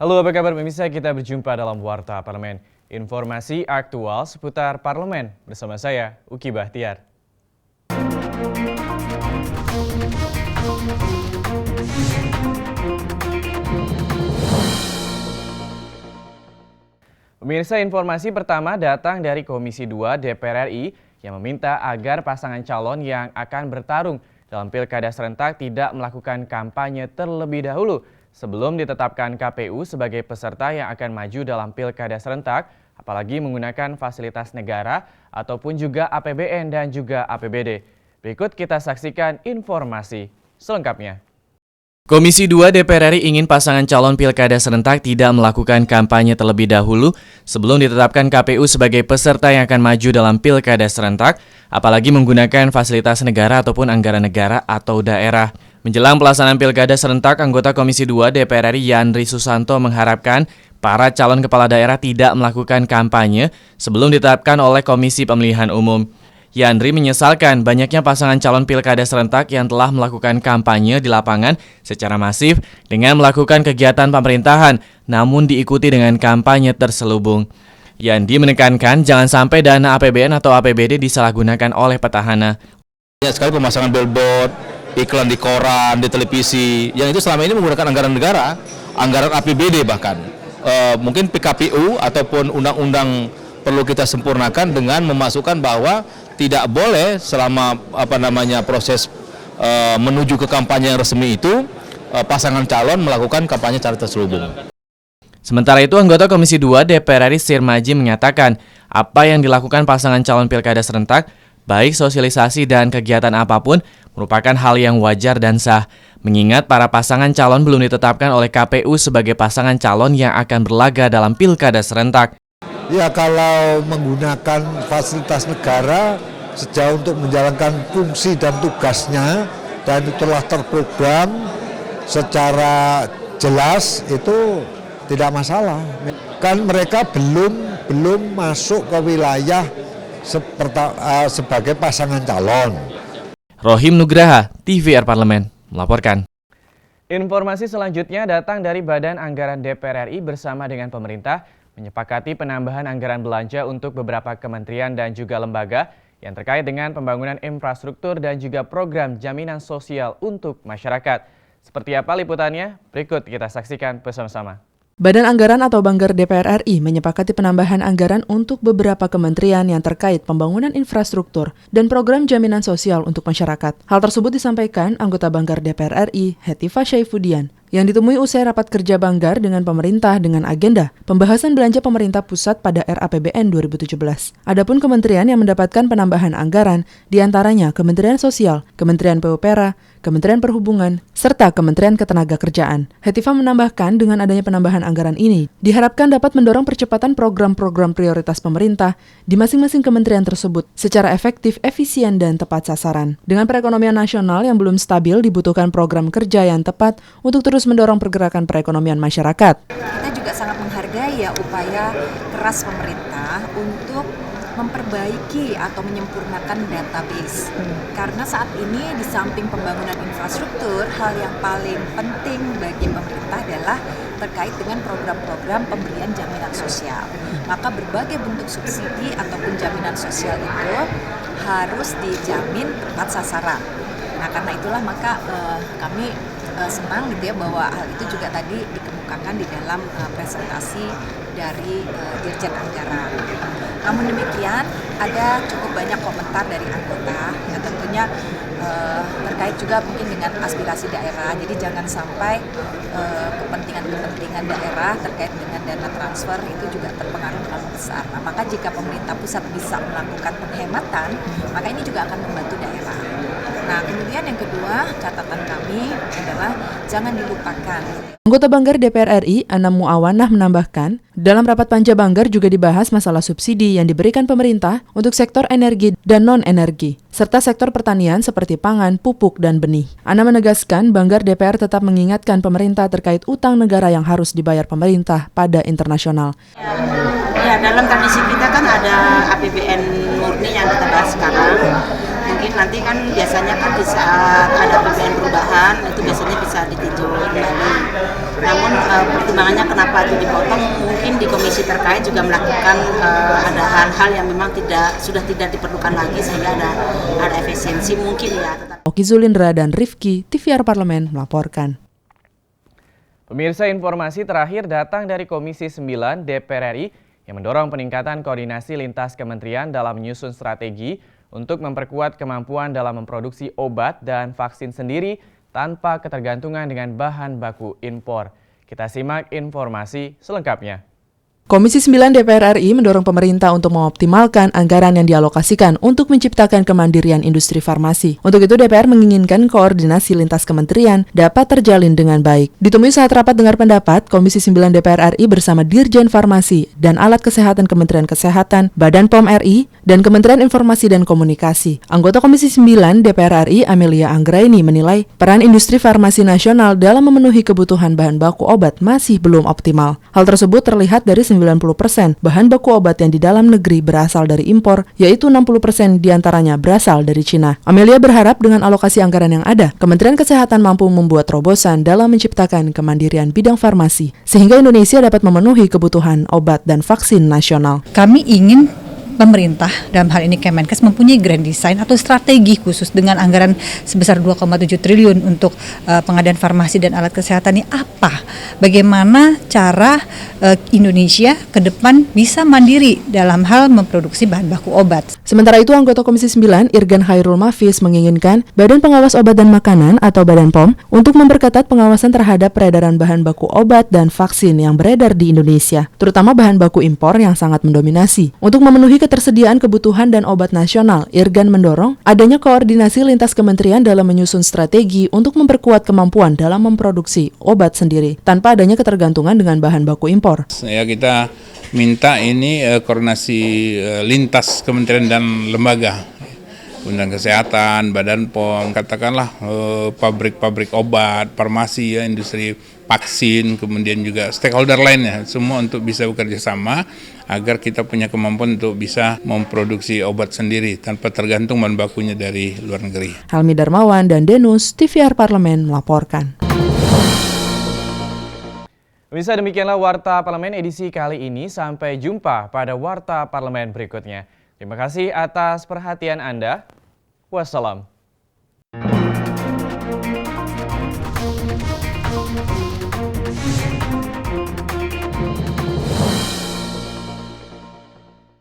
Halo, apa kabar pemirsa? Kita berjumpa dalam Warta Parlemen. Informasi aktual seputar parlemen bersama saya, Uki Bahtiar. Pemirsa, informasi pertama datang dari Komisi 2 DPR RI yang meminta agar pasangan calon yang akan bertarung dalam pilkada serentak tidak melakukan kampanye terlebih dahulu sebelum ditetapkan KPU sebagai peserta yang akan maju dalam pilkada serentak, apalagi menggunakan fasilitas negara ataupun juga APBN dan juga APBD. Berikut kita saksikan informasi selengkapnya. Komisi 2 DPR RI ingin pasangan calon pilkada serentak tidak melakukan kampanye terlebih dahulu sebelum ditetapkan KPU sebagai peserta yang akan maju dalam pilkada serentak, apalagi menggunakan fasilitas negara ataupun anggaran negara atau daerah. Menjelang pelaksanaan pilkada serentak, anggota Komisi 2 DPR RI Yandri Susanto mengharapkan para calon kepala daerah tidak melakukan kampanye sebelum ditetapkan oleh Komisi Pemilihan Umum. Yandri menyesalkan banyaknya pasangan calon pilkada serentak yang telah melakukan kampanye di lapangan secara masif dengan melakukan kegiatan pemerintahan, namun diikuti dengan kampanye terselubung. Yandri menekankan jangan sampai dana APBN atau APBD disalahgunakan oleh petahana. Banyak sekali pemasangan billboard, iklan di koran, di televisi, yang itu selama ini menggunakan anggaran negara, anggaran APBD bahkan. Mungkin PKPU ataupun undang-undang perlu kita sempurnakan dengan memasukkan bahwa tidak boleh selama proses menuju ke kampanye yang resmi itu pasangan calon melakukan kampanye secara terselubung. Sementara itu, anggota Komisi 2 DPR RI Sirmaji menyatakan apa yang dilakukan pasangan calon pilkada serentak, baik sosialisasi dan kegiatan apapun, merupakan hal yang wajar dan sah, mengingat para pasangan calon belum ditetapkan oleh KPU sebagai pasangan calon yang akan berlaga dalam pilkada serentak. Ya, kalau menggunakan fasilitas negara sejauh untuk menjalankan fungsi dan tugasnya dan telah terprogram secara jelas, itu tidak masalah. Kan mereka belum masuk ke wilayah sebagai pasangan calon. Rohim Nugraha, TVR Parlemen, melaporkan. Informasi selanjutnya datang dari Badan Anggaran DPR RI bersama dengan pemerintah menyepakati penambahan anggaran belanja untuk beberapa kementerian dan juga lembaga yang terkait dengan pembangunan infrastruktur dan juga program jaminan sosial untuk masyarakat. Seperti apa liputannya? Berikut kita saksikan bersama-sama. Badan Anggaran atau Banggar DPR RI menyepakati penambahan anggaran untuk beberapa kementerian yang terkait pembangunan infrastruktur dan program jaminan sosial untuk masyarakat. Hal tersebut disampaikan anggota Banggar DPR RI, Hetifah Syaifudian, yang ditemui usai rapat kerja Banggar dengan pemerintah dengan agenda pembahasan belanja pemerintah pusat pada RAPBN 2017. Adapun kementerian yang mendapatkan penambahan anggaran diantaranya Kementerian Sosial, Kementerian PUPR, Kementerian Perhubungan, serta Kementerian Ketenagakerjaan. Hetifah menambahkan dengan adanya penambahan anggaran ini diharapkan dapat mendorong percepatan program-program prioritas pemerintah di masing-masing kementerian tersebut secara efektif, efisien, dan tepat sasaran. Dengan perekonomian nasional yang belum stabil, dibutuhkan program kerja yang tepat untuk terus mendorong pergerakan perekonomian masyarakat. Kita juga sangat menghargai upaya keras pemerintah untuk memperbaiki atau menyempurnakan database. Karena saat ini di samping pembangunan infrastruktur, hal yang paling penting bagi pemerintah adalah terkait dengan program-program pemberian jaminan sosial. Maka berbagai bentuk subsidi ataupun jaminan sosial itu harus dijamin tepat sasaran. Nah, karena itulah maka kami senang bahwa hal itu juga tadi dikemukakan di dalam presentasi dari Dirjen Anggaran. Namun demikian, ada cukup banyak komentar dari anggota yang tentunya terkait juga mungkin dengan aspirasi daerah. Jadi jangan sampai kepentingan daerah terkait dengan dana transfer itu juga terpengaruh terlalu besar. Nah, maka jika pemerintah pusat bisa melakukan penghematan, maka ini juga akan membantu daerah. Nah, kemudian yang kedua, catatan kami adalah jangan dilupakan. Anggota Banggar DPR RI, Anam Muawanah menambahkan, dalam rapat panja Banggar juga dibahas masalah subsidi yang diberikan pemerintah untuk sektor energi dan non-energi, serta sektor pertanian seperti pangan, pupuk, dan benih. Anam menegaskan, Banggar DPR tetap mengingatkan pemerintah terkait utang negara yang harus dibayar pemerintah pada internasional. Ya, dalam tradisi kita kan ada APBN murni yang kita bahas sekarang. Mungkin nanti kan biasanya kan di saat ada APBN perubahan itu biasanya bisa ditinjau kembali. Namun pertimbangannya kenapa itu dipotong, mungkin di komisi terkait juga melakukan ada hal-hal yang memang sudah tidak diperlukan lagi sehingga ada efisiensi mungkin ya. Oki Zulindra dan Rifki, TVR Parlemen melaporkan. Pemirsa, informasi terakhir datang dari Komisi 9 DPR RI yang mendorong peningkatan koordinasi lintas kementerian dalam menyusun strategi untuk memperkuat kemampuan dalam memproduksi obat dan vaksin sendiri tanpa ketergantungan dengan bahan baku impor. Kita simak informasi selengkapnya. Komisi 9 DPR RI mendorong pemerintah untuk mengoptimalkan anggaran yang dialokasikan untuk menciptakan kemandirian industri farmasi. Untuk itu, DPR menginginkan koordinasi lintas kementerian dapat terjalin dengan baik. Ditemui saat rapat dengar pendapat, Komisi 9 DPR RI bersama Dirjen Farmasi dan Alat Kesehatan Kementerian Kesehatan, Badan POM RI, dan Kementerian Informasi dan Komunikasi. Anggota Komisi 9 DPR RI, Amelia Anggraini, menilai peran industri farmasi nasional dalam memenuhi kebutuhan bahan baku obat masih belum optimal. Hal tersebut terlihat dari 90% bahan baku obat yang di dalam negeri berasal dari impor, yaitu 60% diantaranya berasal dari Cina. Amelia berharap dengan alokasi anggaran yang ada, Kementerian Kesehatan mampu membuat terobosan dalam menciptakan kemandirian bidang farmasi, sehingga Indonesia dapat memenuhi kebutuhan obat dan vaksin nasional. Kami ingin pemerintah, dalam hal ini Kemenkes, mempunyai grand design atau strategi khusus dengan anggaran sebesar 2,7 triliun untuk pengadaan farmasi dan alat kesehatan ini apa? Bagaimana cara Indonesia ke depan bisa mandiri dalam hal memproduksi bahan baku obat. Sementara itu, anggota Komisi 9 Irgan Hairul Mafis menginginkan Badan Pengawas Obat dan Makanan atau Badan POM untuk memperketat pengawasan terhadap peredaran bahan baku obat dan vaksin yang beredar di Indonesia, terutama bahan baku impor yang sangat mendominasi. Untuk memenuhi ketersediaan kebutuhan dan obat nasional, Irgan mendorong adanya koordinasi lintas kementerian dalam menyusun strategi untuk memperkuat kemampuan dalam memproduksi obat sendiri, tanpa adanya ketergantungan dengan bahan baku impor. Ya, kita minta ini koordinasi lintas kementerian dan lembaga, Kementerian Kesehatan, Badan POM, katakanlah pabrik-pabrik obat, farmasi, ya, industri vaksin, kemudian juga stakeholder lainnya, semua untuk bisa bekerja sama agar kita punya kemampuan untuk bisa memproduksi obat sendiri tanpa tergantung bahan bakunya dari luar negeri. Helmi Darmawan dan Denus, TVR Parlemen melaporkan. Bisa demikianlah Warta Parlemen edisi kali ini. Sampai jumpa pada Warta Parlemen berikutnya. Terima kasih atas perhatian Anda. Wassalam.